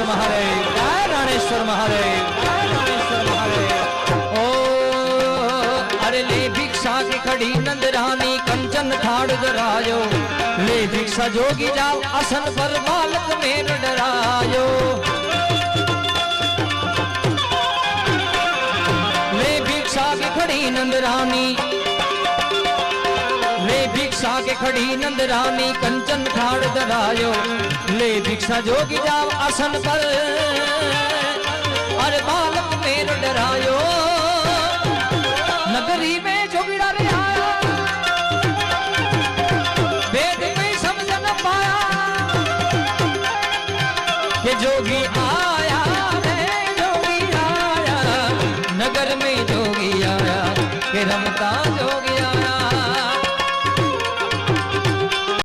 महादेव, जय राणेश्वर महादेव, जय राणेश्वर महादेव। ओ अरे ले भिक्षा की खड़ी नंद रानी कंचन ठाड़ धरायो, ले भिक्षा जोगी जाओ आसन पर बालक में डरायो। ले भिक्षा की खड़ी नंद रानी, ले भिक्षा के खड़ी नंद रानी कंचन ठाड़ धरायो, ले भिक्षा जोगी जाओ आसन पर अरे बालक में डरायो। नगरी में जोगीड़ा रे आया, वेद में समझ न पाया कि जोगी